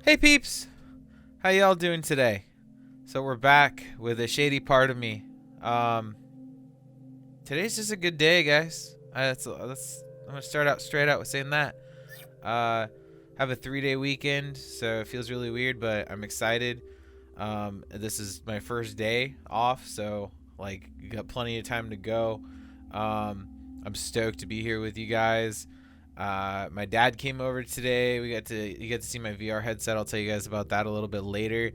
Hey peeps, how y'all doing today? So we're back with a shady part of me. Um, Today's just a good day, guys. I'm gonna start out straight out with saying that. Uh, have a 3-day weekend, so it feels really weird, but I'm excited. This is my first day off, so like got plenty of time to go. I'm stoked to be here with you guys. My dad came over today. You get to see my VR headset. I'll tell you guys about that a little bit later.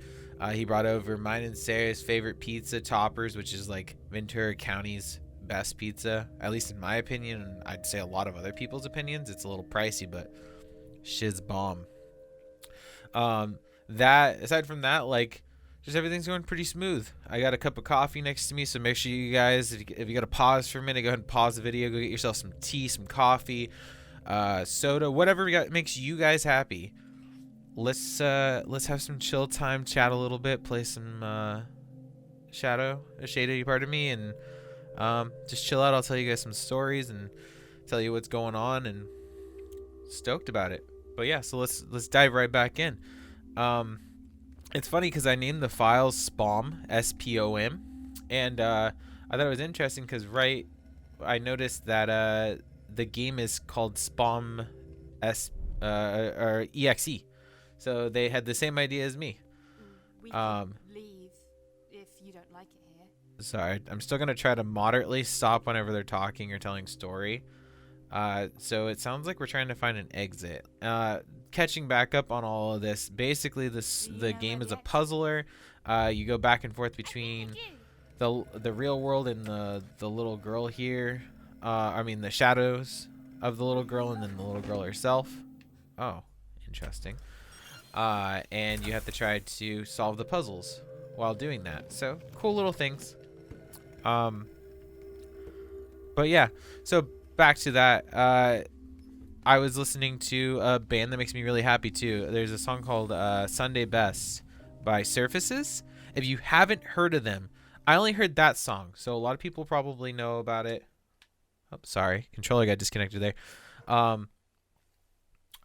He brought over mine and Sarah's favorite pizza, Toppers, which is like Ventura County's best pizza, at least in my opinion, and I'd say a lot of other people's opinions. It's a little pricey, but shiz bomb. That aside from that, like, just everything's going pretty smooth. I got a cup of coffee next to me, so make sure you guys, if you got to pause for a minute, go ahead and pause the video. Go get yourself some tea, some coffee, soda, whatever makes you guys happy. Let's have some chill time, chat a little bit, play some a Shady Part of Me, and just chill out. I'll tell you guys some stories and tell you what's going on, and stoked about it. But yeah, so let's dive right back in. It's funny because I named the files SPOM, SPOM, and I thought it was interesting because I noticed that the game is called SPOM or EXE, so they had the same idea as me. We can leave if you don't like it here. Sorry, I'm still gonna try to moderately stop whenever they're talking or telling story. So it sounds like we're trying to find an exit. Catching back up on all of this, basically the game is a puzzler. You go back and forth between the real world and the little girl here. I mean the shadows of the little girl and then the little girl herself. Oh, interesting. And you have to try to solve the puzzles while doing that. So cool little things. But yeah, so back to that. I was listening to a band that makes me really happy too. There's a song called Sunday Best by Surfaces. If you haven't heard of them, I only heard that song, so a lot of people probably know about it. Oh, sorry, controller got disconnected there.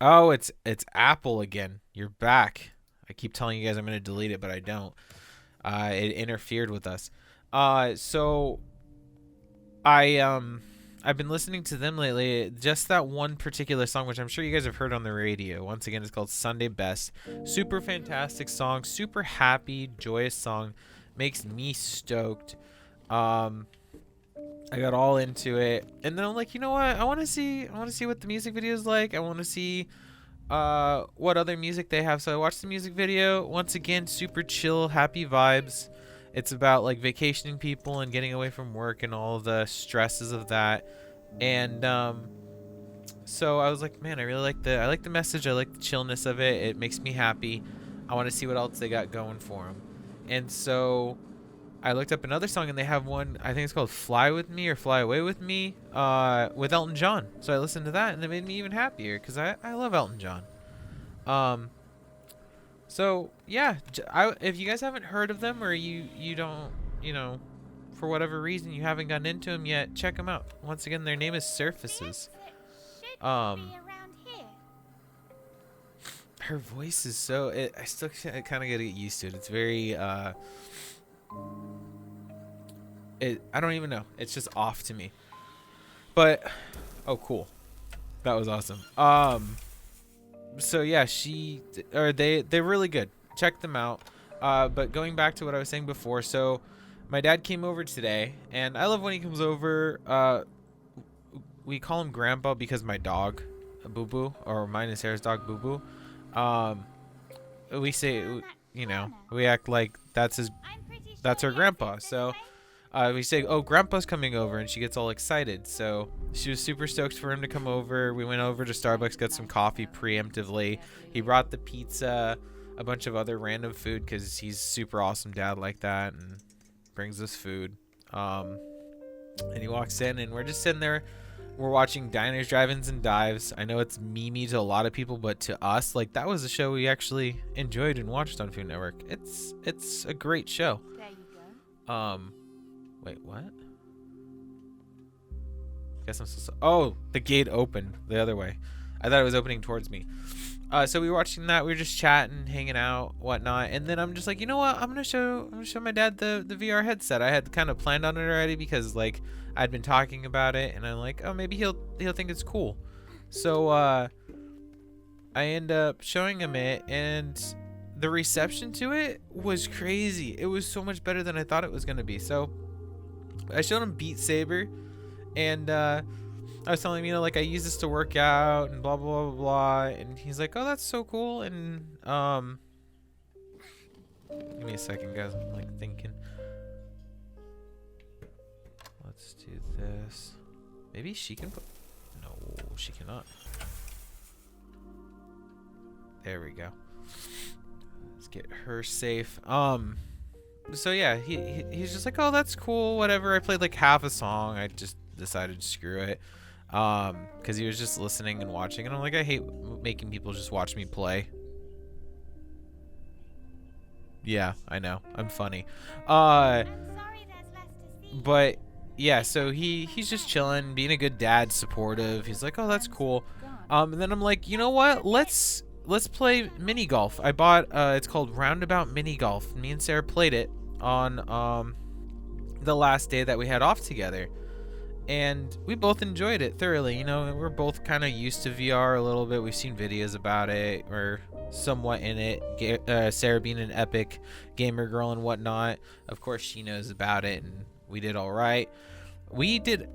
Oh, it's Apple again. You're back. I keep telling you guys I'm gonna delete it, but I don't. It interfered with us. So I've been listening to them lately. Just that one particular song, which I'm sure you guys have heard on the radio. Once again, it's called Sunday Best. Super fantastic song. Super happy, joyous song. Makes me stoked. I got all into it, and then I'm like, you know what? I want to see what the music video is like. I want to see what other music they have. So I watched the music video. Once again, super chill, happy vibes. It's about like vacationing people and getting away from work and all the stresses of that. And so I was like, man, I like the message. I like the chillness of it. It makes me happy. I want to see what else they got going for them. And so I looked up another song, and they have one, I think it's called Fly With Me or Fly Away With Me, with Elton John. So I listened to that, and it made me even happier because I love Elton John. So yeah, if you guys haven't heard of them, or you don't, for whatever reason you haven't gotten into them yet, check them out. Once again, their name is Surfaces. Her voice is so, I still kind of gotta get used to it. It's very I don't even know. It's just off to me. But oh, cool. That was awesome. So yeah, they're really good. Check them out. But going back to what I was saying before, so my dad came over today, and I love when he comes over. We call him Grandpa because my dog, Boo Boo, or mine is Sarah's dog, Boo Boo. We say, we act like that's her grandpa. So we say, oh, Grandpa's coming over, and she gets all excited. So she was super stoked for him to come over. We went over to Starbucks, got some coffee preemptively. He brought the pizza, a bunch of other random food because he's super awesome dad like that, and brings us food. And he walks in, and we're just sitting there. We're watching Diners, Drive-Ins, and Dives. I know it's memey to a lot of people, but to us, like, that was a show we actually enjoyed and watched on Food Network. It's a great show. There you go. Wait, what? Guess I'm so. Oh, the gate opened the other way. I thought it was opening towards me. So we were watching that. We were just chatting, hanging out, whatnot. And then I'm just like, you know what? I'm gonna show my dad the VR headset. I had kind of planned on it already because like I'd been talking about it, and I'm like, oh, maybe he'll think it's cool. So I end up showing him it, and the reception to it was crazy. It was so much better than I thought it was gonna be. So I showed him Beat Saber, and I was telling him, you know, like I use this to work out and blah blah blah blah, and he's like, oh, that's so cool. And give me a second, guys. I'm like thinking. Let's do this. Maybe she can put. No, she cannot. There we go. Let's get her safe. So yeah, he's just like, oh, that's cool, whatever. I played like half a song. I just decided to screw it. Because he was just listening and watching, and I'm like, I hate making people just watch me play. Yeah, I know, I'm funny. I'm sorry there's less to see. But yeah, so he's just chilling, being a good dad, supportive. He's like, oh, that's cool. And then I'm like, you know what? Let's play mini golf. I bought it's called Roundabout Mini Golf. Me and Sarah played it on the last day that we had off together. And we both enjoyed it thoroughly. You know, we're both kind of used to VR a little bit. We've seen videos about it. We're somewhat in it. Sarah being an epic gamer girl and whatnot. Of course, she knows about it, and we did all right. We did,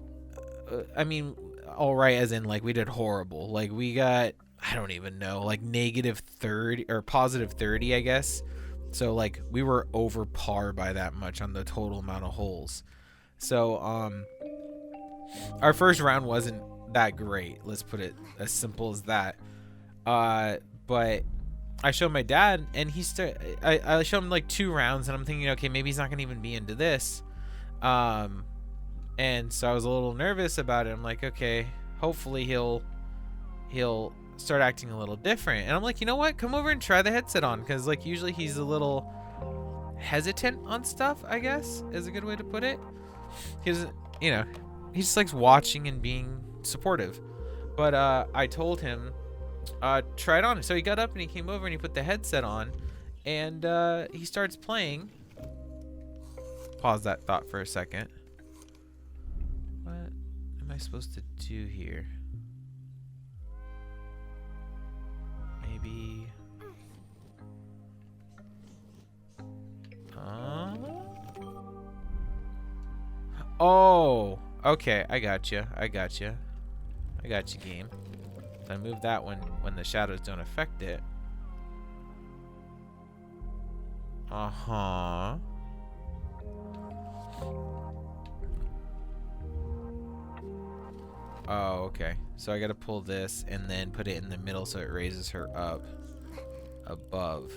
I mean, all right as in, like, we did horrible. Like, we got, I don't even know, like, -30 or +30, I guess. So, like, we were over par by that much on the total amount of holes. So, our first round wasn't that great. Let's put it as simple as that. But I showed my dad, and I showed him like 2 rounds, and I'm thinking, okay, maybe he's not gonna even be into this. And so I was a little nervous about it. I'm like, okay, hopefully he'll start acting a little different. And I'm like, you know what? Come over and try the headset on, because like usually he's a little hesitant on stuff, I guess is a good way to put it. Because, you know, he just likes watching and being supportive. But I told him, try it on. So he got up and he came over and he put the headset on, and he starts playing. Pause that thought for a second. What am I supposed to do here? Maybe. Oh. Okay, I got you. I got you, game. So I move that one when the shadows don't affect it. Uh-huh. Oh, okay. So I gotta pull this and then put it in the middle so it raises her up above.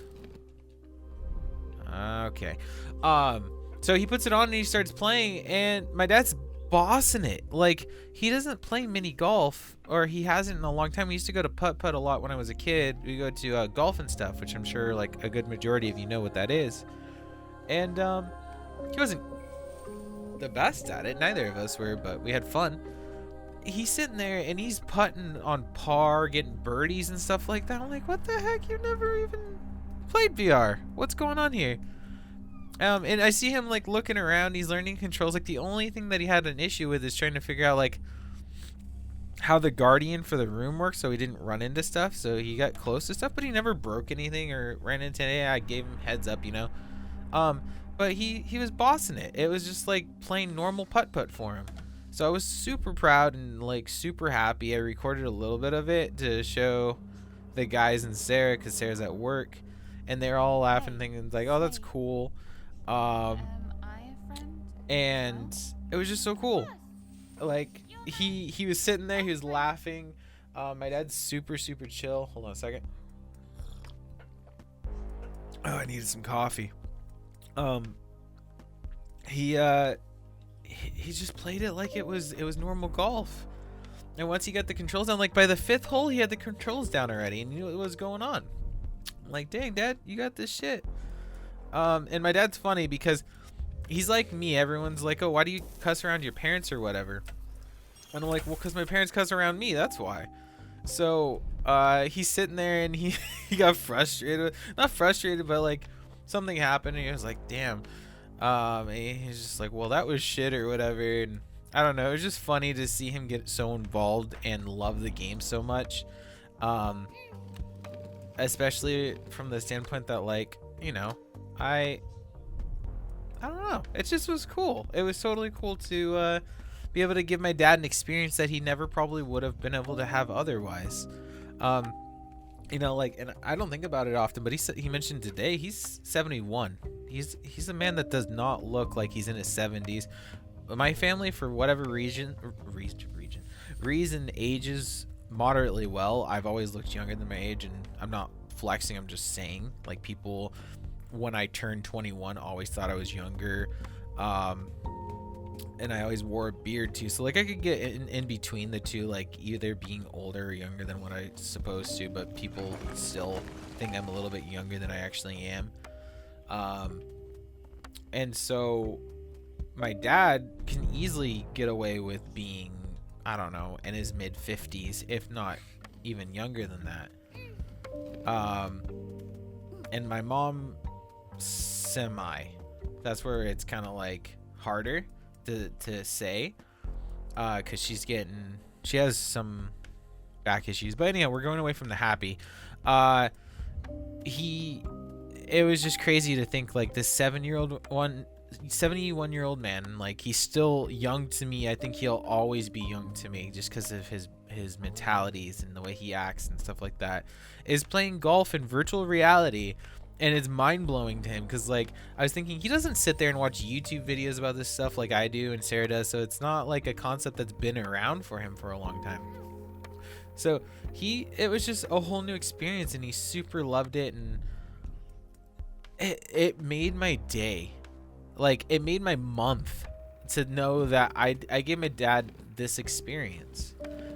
Okay. So he puts it on and he starts playing, and my dad's bossing it. Like, he doesn't play mini golf, or he hasn't in a long time. We used to go to putt-putt a lot when I was a kid. We go to golf and stuff, which I'm sure like a good majority of you know what that is. And he wasn't the best at it. Neither of us were, but we had fun. He's sitting there and he's putting on par, getting birdies and stuff like that. I'm like, what the heck? You've never even played VR. What's going on here? And I see him like looking around. He's learning controls. Like, the only thing that he had an issue with is trying to figure out like how the guardian for the room works, so he didn't run into stuff. So he got close to stuff, but he never broke anything or ran into anything. I gave him heads up, you know. But he was bossing it. It was just like playing normal putt-putt for him. So I was super proud and like super happy. I recorded a little bit of it to show the guys and Sarah, because Sarah's at work, and they're all laughing, thinking like, oh, that's cool. And it was just so cool. Like, he was sitting there, he was laughing. My dad's super chill. Hold on a second. Oh, I needed some coffee. He just played it like it was normal golf. And once he got the controls down, like by the 5th hole, he had the controls down already and he knew what was going on. I'm like, dang, Dad, you got this shit. And my dad's funny because he's like me. Everyone's like, oh, why do you cuss around your parents or whatever? And I'm like, well, because my parents cuss around me. That's why. So he's sitting there and he he got frustrated, not frustrated, but like something happened and he was like, damn. And he's just like, well, that was shit or whatever. And I don't know, it was just funny to see him get so involved and love the game so much. Especially from the standpoint that, like, you know, I don't know, it just was cool. It was totally cool to be able to give my dad an experience that he never probably would have been able to have otherwise. You know, like, and I don't think about it often, but he mentioned today he's 71. He's a man that does not look like he's in his 70s. My family, for whatever reason ages moderately well. I've always looked younger than my age, and I'm not flexing, I'm just saying, like, people when I turned 21 always thought I was younger. And I always wore a beard too, so like I could get in between the two, like either being older or younger than what I supposed to, but people still think I'm a little bit younger than I actually am. And so my dad can easily get away with being, I don't know, in his mid 50s, if not even younger than that. And my mom, semi. That's where it's kind of like harder to say, because she has some back issues. But anyhow, we're going away from the happy. It was just crazy to think, like, this 71-year-old man, like, he's still young to me. I think he'll always be young to me just because of his mentalities and the way he acts and stuff like that, is playing golf in virtual reality. And it's mind-blowing to him because, like, I was thinking he doesn't sit there and watch YouTube videos about this stuff like I do and Sarah does, so it's not like a concept that's been around for him for a long time. So it was just a whole new experience, and he super loved it, and it made my day. Like, it made my month to know that I gave my dad this experience.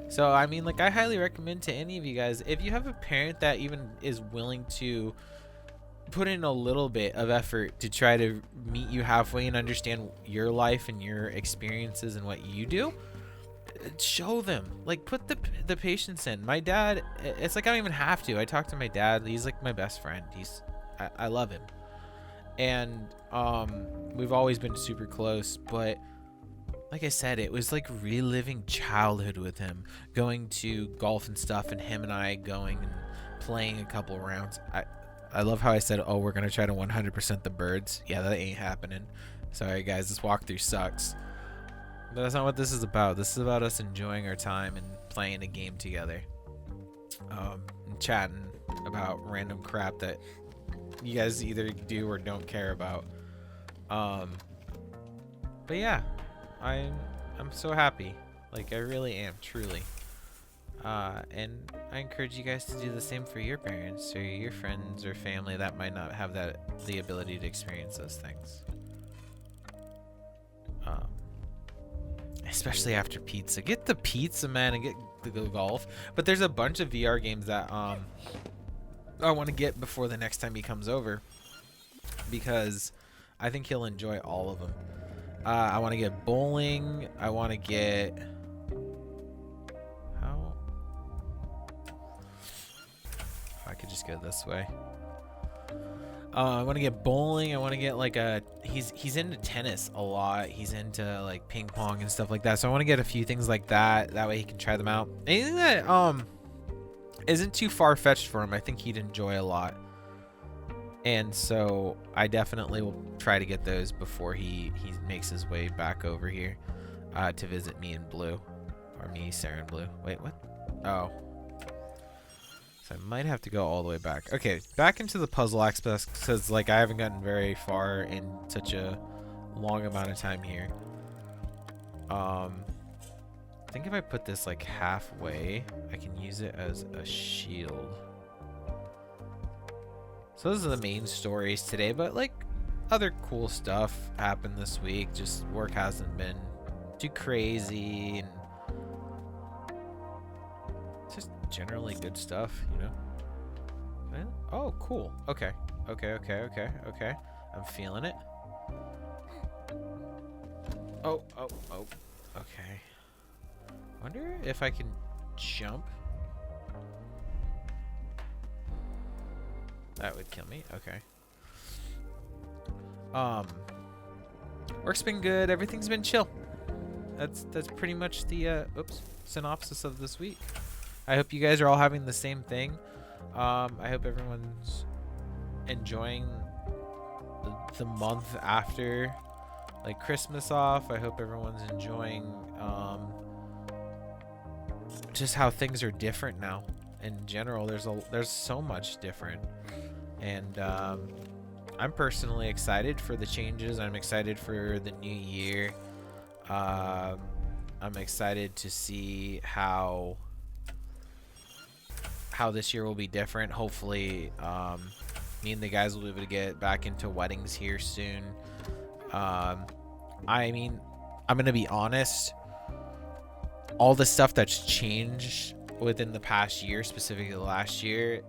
So, I mean, like, I highly recommend to any of you guys, if you have a parent that even is willing to put in a little bit of effort to try to meet you halfway and understand your life and your experiences and what you do, show them, like, put the patience in. My dad, it's like I don't even have to. I talk to my dad. He's like my best friend. I love him, and we've always been super close. But like I said, it was like reliving childhood with him, going to golf and stuff, and him and I going and playing a couple rounds. I love how I said, oh, we're going to try to 100% the birds. Yeah, that ain't happening. Sorry, guys. This walkthrough sucks. But that's not what this is about. This is about us enjoying our time and playing a game together. And chatting about random crap that you guys either do or don't care about. But yeah, I'm so happy. Like, I really am, truly. And I encourage you guys to do the same for your parents or your friends or family that might not have the ability to experience those things. Especially after pizza. Get the pizza, man, and get the golf. But there's a bunch of VR games that I want to get before the next time he comes over, because I think he'll enjoy all of them. I want to get bowling. I want to get... I could just go this way. I want to get bowling. I want to get like he's into tennis a lot. He's into like ping pong and stuff like that. So I want to get a few things like that. That way he can try them out. Anything that isn't too far fetched for him, I think he'd enjoy a lot. And so I definitely will try to get those before he makes his way back over here to visit me in Blue, or me, Sarah, and Blue. Wait, what? Oh. I might have to go all the way back. Okay, back into the puzzle aspects, because like I haven't gotten very far in such a long amount of time here. I think if I put this like halfway, I can use it as a shield. So those are the main stories today, but like other cool stuff happened this week. Just work hasn't been too crazy, and just generally good stuff, you know. Oh, cool. Okay. I'm feeling it. Oh. Okay. Wonder if I can jump. That would kill me. Okay. Work's been good. Everything's been chill. That's pretty much the synopsis of this week. I hope you guys are all having the same thing. I hope everyone's enjoying the month after like Christmas off. I hope everyone's enjoying just how things are different now. In general, there's so much different, and I'm personally excited for the changes. I'm excited for the new year. I'm excited to see how this year will be different. Hopefully, me and the guys will be able to get back into weddings here soon. I mean, I'm gonna be honest. All the stuff that's changed within the past year, specifically last year,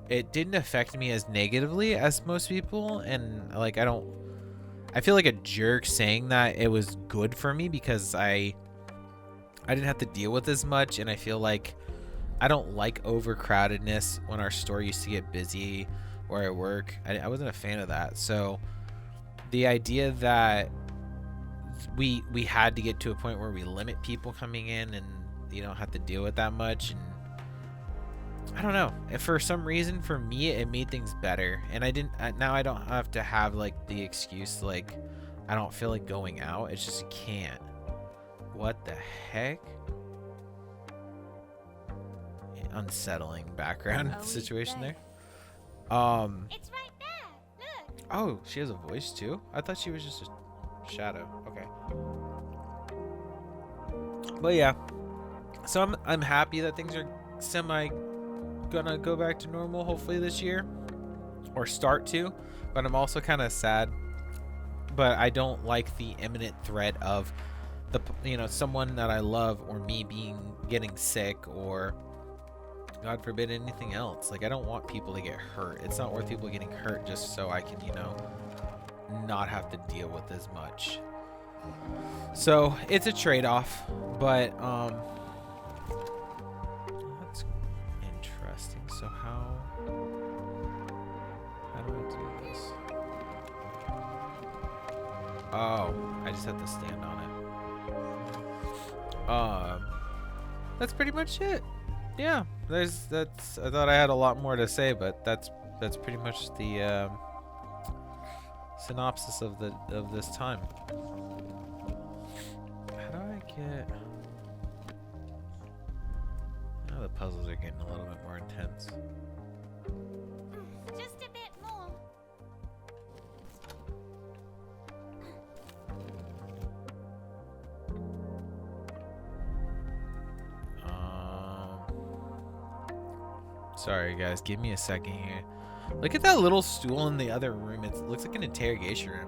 it didn't affect me as negatively as most people, and like I feel like a jerk saying that it was good for me because I didn't have to deal with as much, and I feel like I don't like overcrowdedness when our store used to get busy where I work. I wasn't a fan of that. So the idea that we had to get to a point where we limit people coming in and you don't have to deal with that much, and I don't know, if for some reason for me it made things better, and now I don't have to have like the excuse like I don't feel like going out. It's just can't. What the heck? Unsettling background situation there. It's right there. Look. Oh, she has a voice too? I thought she was just a shadow. Okay. But yeah. So I'm happy that things are semi gonna go back to normal hopefully this year, or start to, but I'm also kind of sad. But I don't like the imminent threat of someone that I love or me getting sick, or God forbid anything else. Like, I don't want people to get hurt. It's not worth people getting hurt just so I can, not have to deal with as much. So it's a trade-off, but that's interesting. So how do I do this? Oh, I just have to stand on it. That's pretty much it. Yeah, I thought I had a lot more to say, but that's pretty much the synopsis of this time. How do I get? Now the puzzles are getting a little bit more intense. Just a bit more. Sorry guys, give me a second here. Look at that little stool in the other room. It looks like an interrogation room.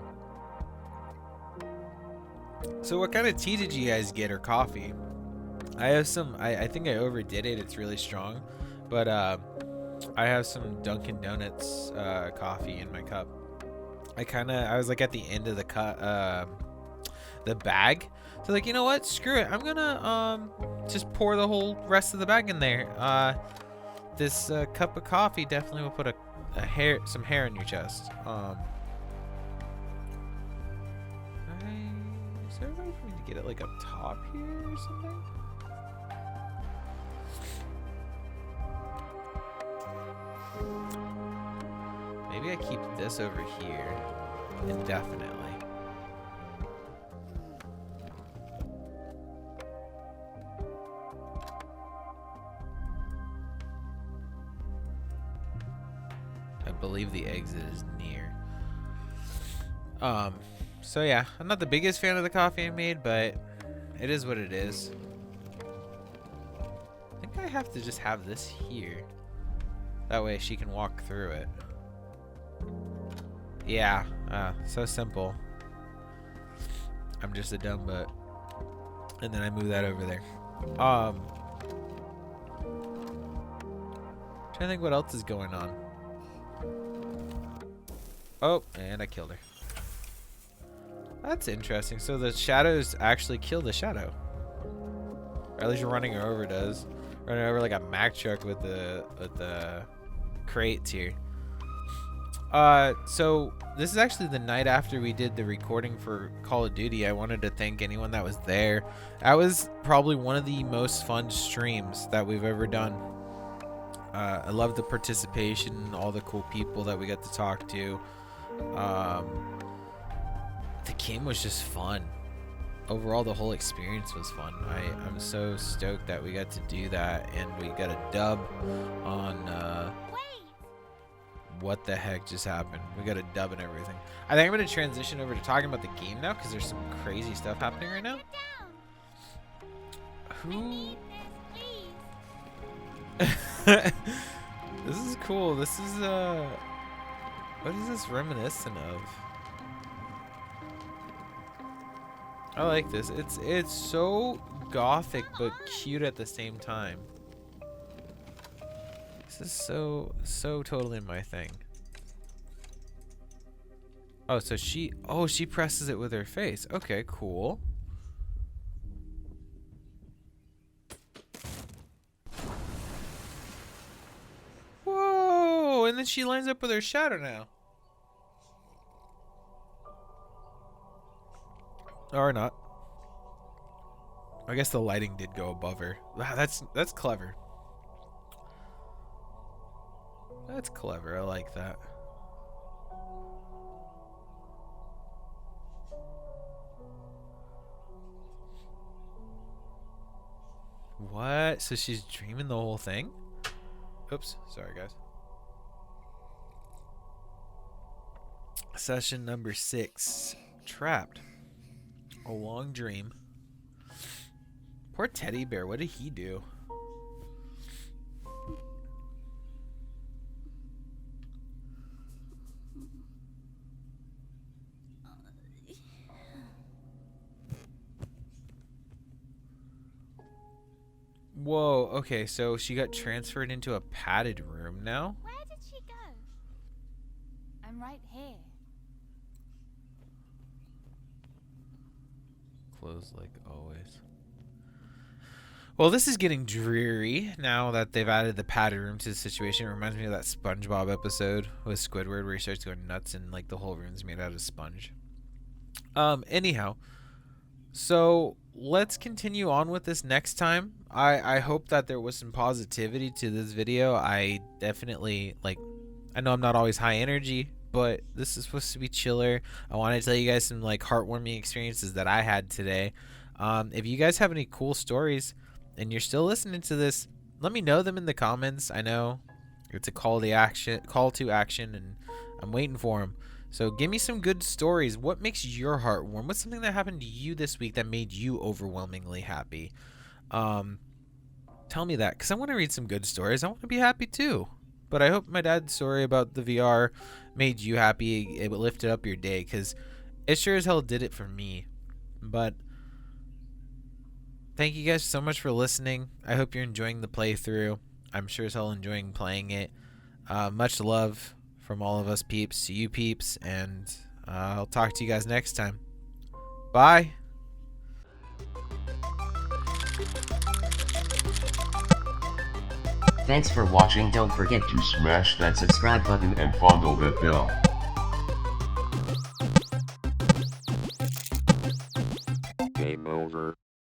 So what kind of tea did you guys get, or coffee? I have some, I think I overdid it. It's really strong. But I have some Dunkin' Donuts coffee in my cup. I was like at the end of the bag. So like, you know what? Screw it. I'm gonna just pour the whole rest of the bag in there. This cup of coffee definitely will put some hair in your chest. Is there a way for me to get it like up top here or something? Maybe I keep this over here indefinitely. I believe the exit is near. So yeah, I'm not the biggest fan of the coffee I made, but it is what it is. I think I have to just have this here. That way she can walk through it. Yeah, so simple. I'm just a dumb butt. And then I move that over there. Trying to think what else is going on. Oh, and I killed her. That's interesting. So the shadows actually kill the shadow. Or at least running her over does. Running over like a Mack truck with the crates here. So this is actually the night after we did the recording for Call of Duty. I wanted to thank anyone that was there. That was probably one of the most fun streams that we've ever done. I love the participation, all the cool people that we got to talk to. The game was just fun. Overall, the whole experience was fun. I'm so stoked that we got to do that, and we got a dub on what the heck just happened. We got a dub and everything. I think I'm going to transition over to talking about the game now, because there's some crazy stuff happening right now. Who? This is cool. This is what is this reminiscent of? I like this. It's so gothic but cute at the same time. This is so totally my thing. Oh, so she presses it with her face. Okay, cool. Whoa, and then she lines up with her shadow now. Or not. I guess the lighting did go above her. Wow, that's clever. That's clever. I like that. What? So she's dreaming the whole thing? Oops. Sorry, guys. Session number 6. Trapped. A long dream. Poor teddy bear. What did he do? Whoa. Okay, so she got transferred into a padded room now? Where did she go? I'm right here. Closed like always. Well, this is getting dreary now that they've added the padded room to the situation. It reminds me of that SpongeBob episode with Squidward where he starts going nuts and like the whole room's made out of sponge. Anyhow, so let's continue on with this next time. I hope that there was some positivity to this video. I definitely I know I'm not always high energy, but this is supposed to be chiller. I want to tell you guys some like heartwarming experiences that I had today. If you guys have any cool stories and you're still listening to this, let me know them in the comments. I know it's a call to action, and I'm waiting for them. So give me some good stories. What makes your heart warm? What's something that happened to you this week that made you overwhelmingly happy? Tell me that, because I want to read some good stories. I want to be happy too. But I hope my dad's story about the VR made you happy. It lifted up your day, because it sure as hell did it for me. But thank you guys so much for listening. I hope you're enjoying the playthrough. I'm sure as hell enjoying playing it. Much love from all of us peeps to you peeps, and I'll talk to you guys next time. Bye. Thanks for watching. Don't forget to smash that subscribe button and fondle that bell. Game over.